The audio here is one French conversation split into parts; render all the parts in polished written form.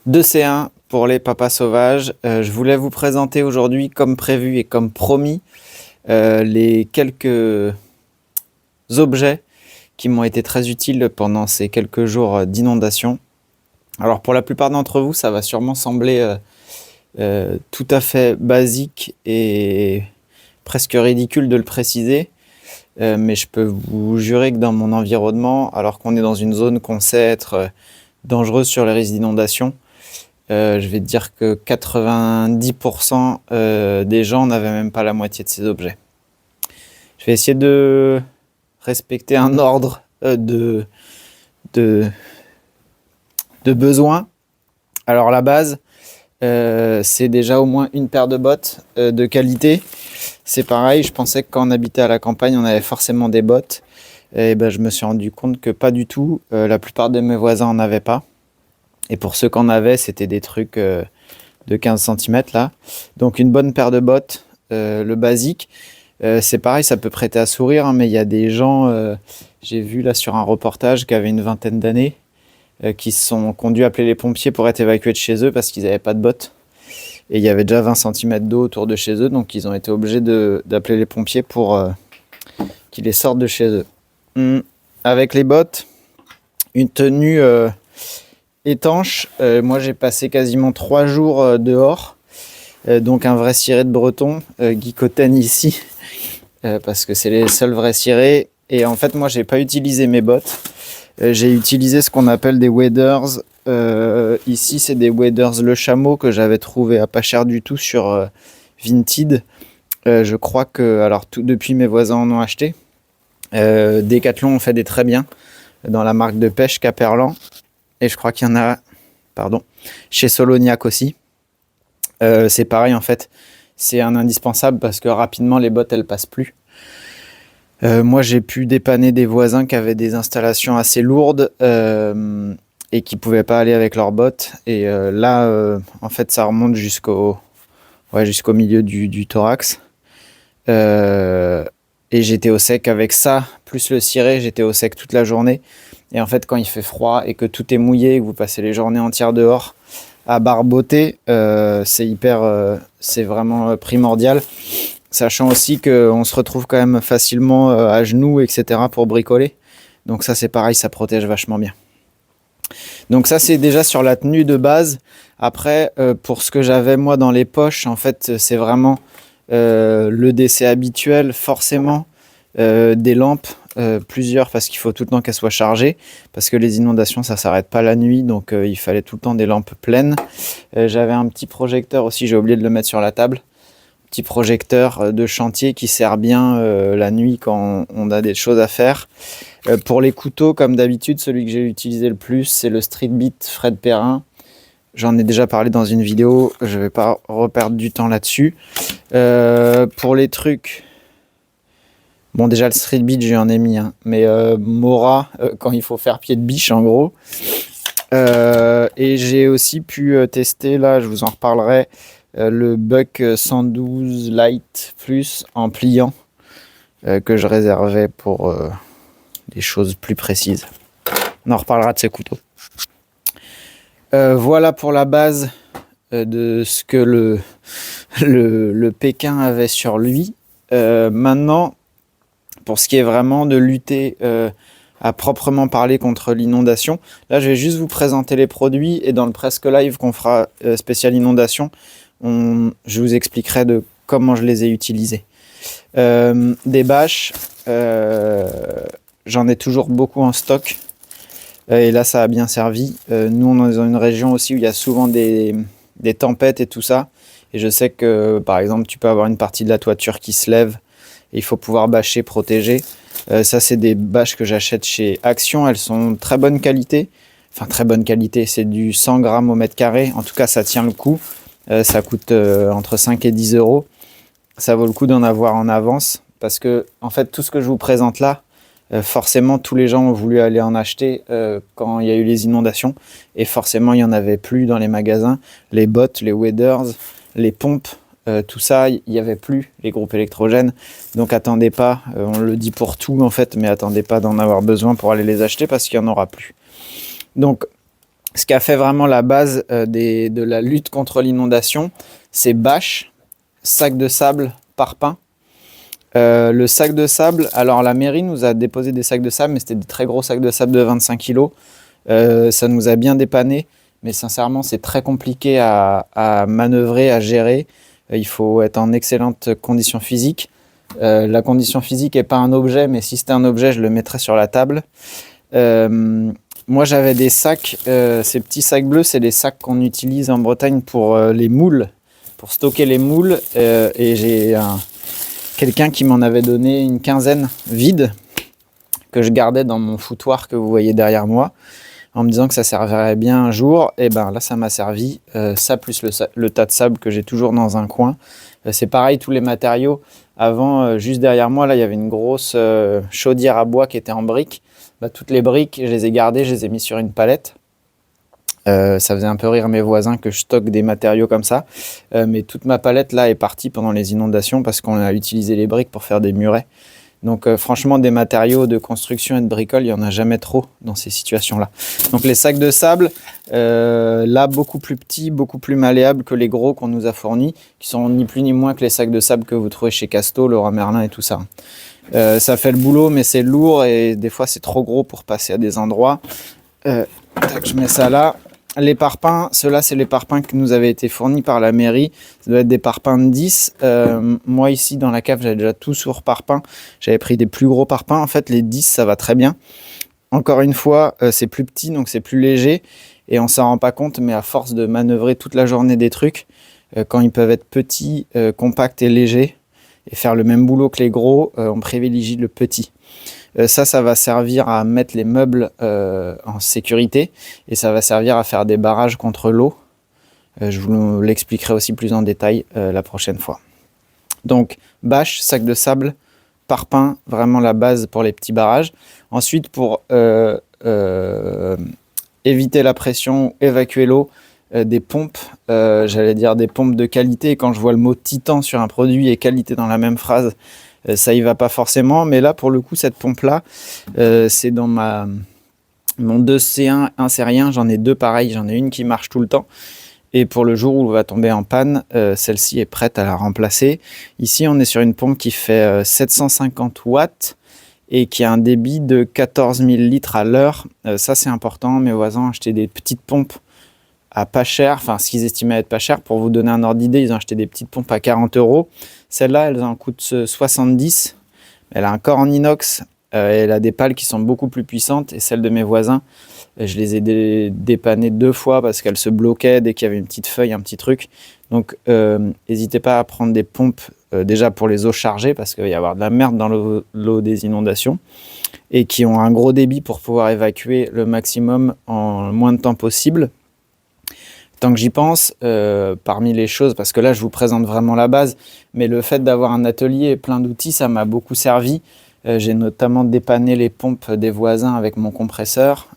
2 C1 pour les papas sauvages. Je voulais vous présenter aujourd'hui, comme prévu et comme promis, les quelques objets qui m'ont été très utiles pendant ces quelques jours d'inondation. Alors pour la plupart d'entre vous, ça va sûrement sembler tout à fait basique et presque ridicule de le préciser, mais je peux vous jurer que dans mon environnement, alors qu'on est dans une zone qu'on sait être dangereuse sur les risques d'inondation, je vais te dire que 90% des gens n'avaient même pas la moitié de ces objets. Je vais essayer de respecter un ordre de besoins. Alors la base, c'est déjà au moins une paire de bottes de qualité. C'est pareil, je pensais que quand on habitait à la campagne, on avait forcément des bottes. Et ben, je me suis rendu compte que pas du tout. La plupart de mes voisins n'en avaient pas. Et pour ceux qui en avaient, c'était des trucs de 15 cm là. Donc une bonne paire de bottes, le basique. C'est pareil, ça peut prêter à sourire, hein, mais il y a des gens, j'ai vu là sur un reportage qui avaient une vingtaine d'années, qui se sont conduits à appeler les pompiers pour être évacués de chez eux parce qu'ils n'avaient pas de bottes. Et il y avait déjà 20 cm d'eau autour de chez eux, donc ils ont été obligés d'appeler les pompiers pour qu'ils les sortent de chez eux. Avec les bottes, une tenue étanche. Moi j'ai passé quasiment 3 jours dehors, donc un vrai ciré de breton, Guy Cotten ici, parce que c'est les seuls vrais cirés. Et en fait moi j'ai pas utilisé mes bottes, j'ai utilisé ce qu'on appelle des waders. Ici c'est des waders Le Chameau que j'avais trouvé à pas cher du tout sur Vinted. Je crois que, alors depuis mes voisins en ont acheté. Decathlon en fait des très bien dans la marque de pêche Caperlan. Et je crois qu'il y en a, chez Soloniac aussi. C'est pareil en fait, c'est un indispensable parce que rapidement les bottes elles passent plus. Moi j'ai pu dépanner des voisins qui avaient des installations assez lourdes et qui pouvaient pas aller avec leurs bottes. Et là en fait ça remonte jusqu'au milieu du thorax. Et j'étais au sec avec ça, plus le ciré, j'étais au sec toute la journée. Et en fait, quand il fait froid et que tout est mouillé et que vous passez les journées entières dehors à barboter, c'est vraiment primordial. Sachant aussi qu'on se retrouve quand même facilement à genoux, etc. pour bricoler. Donc ça, c'est pareil, ça protège vachement bien. Donc ça, c'est déjà sur la tenue de base. Après, pour ce que j'avais moi dans les poches, en fait, c'est vraiment le décès habituel, forcément, des lampes. Plusieurs parce qu'il faut tout le temps qu'elles soient chargées parce que les inondations ça s'arrête pas la nuit, donc il fallait tout le temps des lampes pleines. J'avais un petit projecteur aussi, j'ai oublié de le mettre sur la table, petit projecteur de chantier qui sert bien la nuit quand on a des choses à faire. Pour les couteaux, comme d'habitude, celui que j'ai utilisé le plus c'est le Street Beat Fred Perrin. J'en ai déjà parlé dans une vidéo, je vais pas reperdre du temps là-dessus. Pour les trucs, bon, déjà le Street Beat, j'en ai mis, hein, mais Mora, quand il faut faire pied de biche, en gros. Et j'ai aussi pu tester, là, je vous en reparlerai, le Buck 112 Lite Plus en pliant, que je réservais pour des choses plus précises. On en reparlera de ces couteaux. Voilà pour la base de ce que le Pékin avait sur lui. Maintenant, pour ce qui est vraiment de lutter à proprement parler contre l'inondation, là je vais juste vous présenter les produits et dans le presque live qu'on fera spécial inondation, je vous expliquerai de comment je les ai utilisés. Des bâches, j'en ai toujours beaucoup en stock et là ça a bien servi. Nous on est dans une région aussi où il y a souvent des tempêtes et tout ça, et je sais que par exemple tu peux avoir une partie de la toiture qui se lève. Il faut pouvoir bâcher, protéger. Ça, c'est des bâches que j'achète chez Action. Elles sont de très bonne qualité. Enfin, très bonne qualité. C'est du 100 grammes au mètre carré. En tout cas, ça tient le coup. Ça coûte entre 5 et 10 euros. Ça vaut le coup d'en avoir en avance. Parce que, en fait, tout ce que je vous présente là, forcément, tous les gens ont voulu aller en acheter quand il y a eu les inondations. Et forcément, il n'y en avait plus dans les magasins. Les bottes, les waders, les pompes. Tout ça, il n'y avait plus les groupes électrogènes, donc attendez pas, on le dit pour tout en fait, mais attendez pas d'en avoir besoin pour aller les acheter parce qu'il n'y en aura plus. Donc Ce qui a fait vraiment la base de la lutte contre l'inondation, c'est bâche, sac de sable, parpaing. Le sac de sable, alors la mairie nous a déposé des sacs de sable, mais c'était des très gros sacs de sable de 25 kg. Ça nous a bien dépanné, mais sincèrement, c'est très compliqué à manœuvrer, à gérer. Il faut être en excellente condition physique. La condition physique n'est pas un objet, mais si c'était un objet, je le mettrais sur la table. Moi, j'avais des sacs, ces petits sacs bleus, c'est les sacs qu'on utilise en Bretagne pour les moules, pour stocker les moules. Et j'ai quelqu'un qui m'en avait donné une quinzaine vides que je gardais dans mon foutoir que vous voyez derrière moi, en me disant que ça servirait bien un jour. Et ben là, ça m'a servi, ça plus le tas de sable que j'ai toujours dans un coin. C'est pareil, tous les matériaux. Avant, juste derrière moi, là, il y avait une grosse chaudière à bois qui était en briques. Bah, toutes les briques, je les ai gardées, je les ai mis sur une palette. Ça faisait un peu rire mes voisins que je stocke des matériaux comme ça. Mais toute ma palette là est partie pendant les inondations parce qu'on a utilisé les briques pour faire des murets. Donc franchement, des matériaux de construction et de bricole, il n'y en a jamais trop dans ces situations-là. Donc les sacs de sable, là, beaucoup plus petits, beaucoup plus malléables que les gros qu'on nous a fournis, qui sont ni plus ni moins que les sacs de sable que vous trouvez chez Casto, Leroy Merlin et tout ça. Ça fait le boulot, mais c'est lourd et des fois c'est trop gros pour passer à des endroits. Je mets ça là. Les parpaings, ceux-là, c'est les parpaings qui nous avaient été fournis par la mairie. Ça doit être des parpaings de 10. Moi, ici, dans la cave, j'avais déjà tout sur parpaing. J'avais pris des plus gros parpaings. En fait, les 10, ça va très bien. Encore une fois, c'est plus petit, donc c'est plus léger. Et on s'en rend pas compte, mais à force de manœuvrer toute la journée des trucs, quand ils peuvent être petits, compacts et légers, et faire le même boulot que les gros, on privilégie le petit. Ça va servir à mettre les meubles en sécurité et ça va servir à faire des barrages contre l'eau. Je vous l'expliquerai aussi plus en détail la prochaine fois. Donc, bâche, sac de sable, parpaing, vraiment la base pour les petits barrages. Ensuite, pour éviter la pression, évacuer l'eau, des pompes, j'allais dire des pompes de qualité. Quand je vois le mot titan sur un produit et qualité dans la même phrase, ça y va pas forcément, mais là pour le coup cette pompe là c'est dans mon 2C1 insérien, j'en ai deux pareils, j'en ai une qui marche tout le temps et pour le jour où elle va tomber en panne, celle-ci est prête à la remplacer. Ici on est sur une pompe qui fait 750 watts et qui a un débit de 14 000 litres à l'heure. Ça c'est important, mes voisins ont acheté des petites pompes à pas cher, enfin ce qu'ils estimaient être pas cher. Pour vous donner un ordre d'idée, ils ont acheté des petites pompes à 40 €. Celle-là, elle en coûte 70. Elle a un corps en inox, elle a des pales qui sont beaucoup plus puissantes. Et celles de mes voisins, je les ai dépannées 2 fois parce qu'elles se bloquaient dès qu'il y avait une petite feuille, un petit truc. Donc n'hésitez pas à prendre des pompes déjà pour les eaux chargées parce qu'il va y avoir de la merde dans l'eau des inondations et qui ont un gros débit pour pouvoir évacuer le maximum en moins de temps possible. Tant que j'y pense, parmi les choses, parce que là je vous présente vraiment la base, mais le fait d'avoir un atelier et plein d'outils, ça m'a beaucoup servi. J'ai notamment dépanné les pompes des voisins avec mon compresseur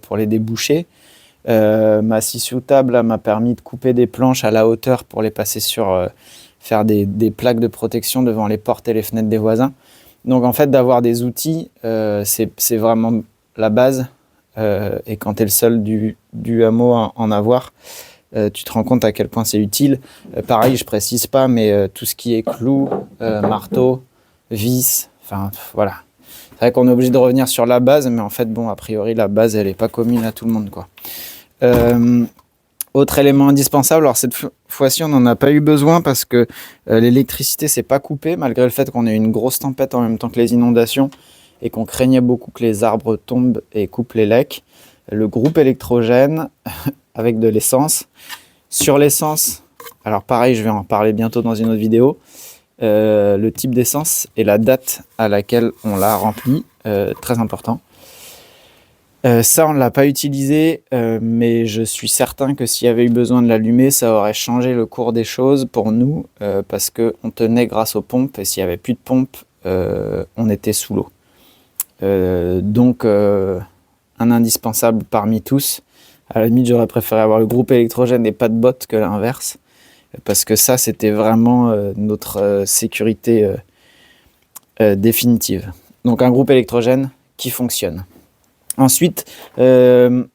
pour les déboucher. Ma scie sous table m'a permis de couper des planches à la hauteur pour les passer sur, faire des plaques de protection devant les portes et les fenêtres des voisins. Donc en fait d'avoir des outils, c'est vraiment la base. Et quand tu es le seul du hameau à en avoir, tu te rends compte à quel point c'est utile. Pareil, je précise pas, mais tout ce qui est clous, marteau, vis, enfin voilà. C'est vrai qu'on est obligé de revenir sur la base, mais en fait, bon, a priori, la base, elle n'est pas commune à tout le monde, quoi. Autre élément indispensable, alors cette fois-ci, on n'en a pas eu besoin parce que l'électricité s'est pas coupée, malgré le fait qu'on ait eu une grosse tempête en même temps que les inondations et qu'on craignait beaucoup que les arbres tombent et coupent les lecs. Le groupe électrogène avec de l'essence. Sur l'essence, alors pareil, je vais en parler bientôt dans une autre vidéo, le type d'essence et la date à laquelle on l'a rempli, très important. Ça, on ne l'a pas utilisé, mais je suis certain que s'il y avait eu besoin de l'allumer, ça aurait changé le cours des choses pour nous, parce qu'on tenait grâce aux pompes, et s'il n'y avait plus de pompes, on était sous l'eau. Donc, un indispensable parmi tous. À la limite, j'aurais préféré avoir le groupe électrogène et pas de bottes que l'inverse, parce que ça, c'était vraiment notre sécurité définitive. Donc, un groupe électrogène qui fonctionne. Ensuite,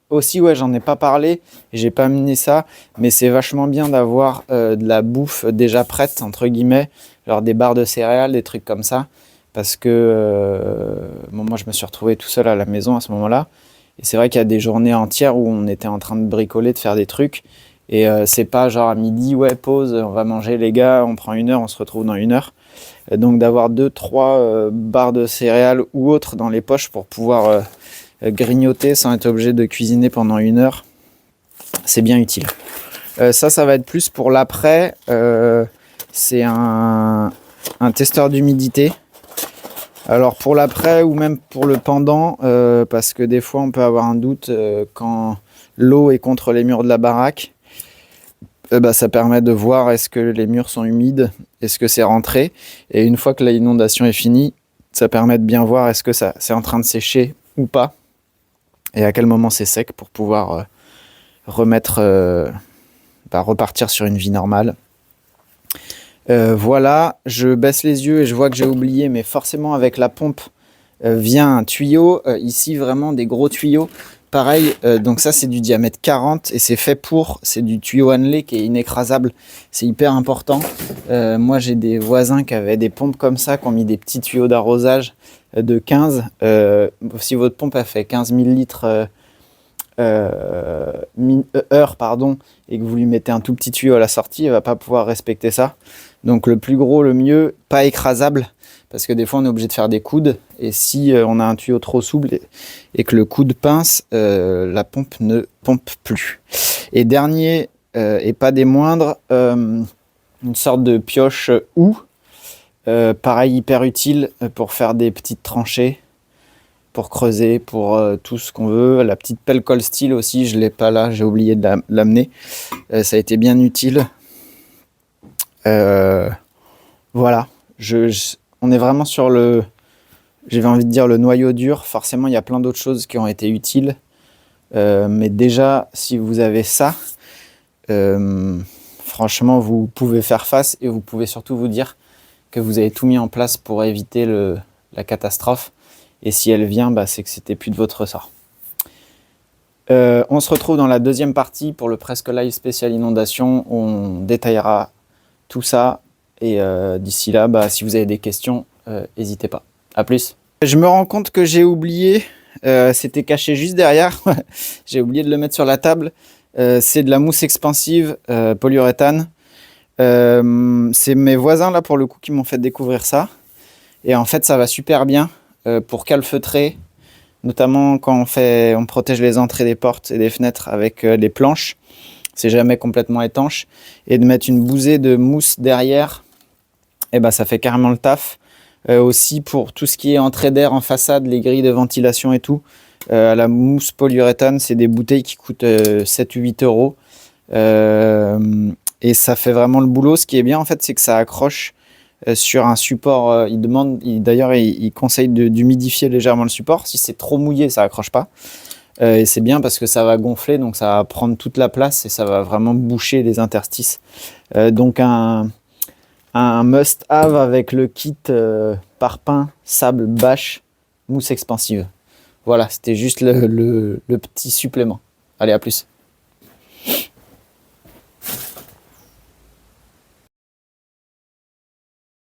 aussi, ouais, j'en ai pas parlé, j'ai pas amené ça, mais c'est vachement bien d'avoir de la bouffe déjà prête, entre guillemets, genre des barres de céréales, des trucs comme ça, parce que bon, moi je me suis retrouvé tout seul à la maison à ce moment-là, et c'est vrai qu'il y a des journées entières où on était en train de bricoler, de faire des trucs, et c'est pas genre à midi, ouais, pause, on va manger les gars, on prend 1 heure, on se retrouve dans 1 heure. Donc d'avoir 2-3 barres de céréales ou autres dans les poches pour pouvoir grignoter sans être obligé de cuisiner pendant 1 heure, c'est bien utile. Ça va être plus pour l'après. C'est un testeur d'humidité. Alors pour l'après ou même pour le pendant, parce que des fois on peut avoir un doute quand l'eau est contre les murs de la baraque. Ça permet de voir est-ce que les murs sont humides, est-ce que c'est rentré. Et une fois que l'inondation est finie, ça permet de bien voir est-ce que c'est en train de sécher ou pas. Et à quel moment c'est sec pour pouvoir repartir sur une vie normale. Voilà, je baisse les yeux et je vois que j'ai oublié, mais forcément avec la pompe vient un tuyau. Ici, vraiment des gros tuyaux. Pareil, donc ça c'est du diamètre 40 et c'est du tuyau Hanley qui est inécrasable. C'est hyper important. Moi j'ai des voisins qui avaient des pompes comme ça, qui ont mis des petits tuyaux d'arrosage de 15. Si votre pompe a fait 15 000 litres heure, pardon, et que vous lui mettez un tout petit tuyau à la sortie, elle va pas pouvoir respecter ça. Donc le plus gros, le mieux, pas écrasable, parce que des fois on est obligé de faire des coudes, et si on a un tuyau trop souple et que le coude pince, la pompe ne pompe plus. Et dernier, et pas des moindres, une sorte de pioche houe, pareil hyper utile pour faire des petites tranchées, pour creuser, pour tout ce qu'on veut. La petite pelle colle style aussi, je l'ai pas là, j'ai oublié de l'amener. Ça a été bien utile. Voilà, on est vraiment sur j'avais envie de dire le noyau dur. Forcément, il y a plein d'autres choses qui ont été utiles. Mais déjà, si vous avez ça, franchement, vous pouvez faire face et vous pouvez surtout vous dire que vous avez tout mis en place pour éviter la catastrophe. Et si elle vient, c'est que c'était plus de votre ressort. On se retrouve dans la deuxième partie pour le Presque Live spécial inondation. On détaillera tout ça. Et d'ici là, si vous avez des questions, n'hésitez pas. À plus. Je me rends compte que j'ai oublié, c'était caché juste derrière. J'ai oublié de le mettre sur la table. C'est de la mousse expansive polyuréthane. C'est mes voisins là pour le coup qui m'ont fait découvrir ça. Et en fait, ça va super bien. Pour calfeutrer, notamment quand on protège les entrées des portes et des fenêtres avec les planches, c'est jamais complètement étanche, et de mettre une bousée de mousse derrière, ça fait carrément le taf. Aussi pour tout ce qui est entrée d'air en façade, les grilles de ventilation et tout, la mousse polyuréthane, c'est des bouteilles qui coûtent 7-8 euros, et ça fait vraiment le boulot. Ce qui est bien en fait, c'est que ça accroche sur un support. D'ailleurs il conseille d'humidifier légèrement le support. Si c'est trop mouillé, ça accroche pas, et c'est bien parce que ça va gonfler, donc ça va prendre toute la place et ça va vraiment boucher les interstices. Donc un must have avec le kit parpaing, sable, bâche, mousse expansive. Voilà, c'était juste le petit supplément. Allez, à plus.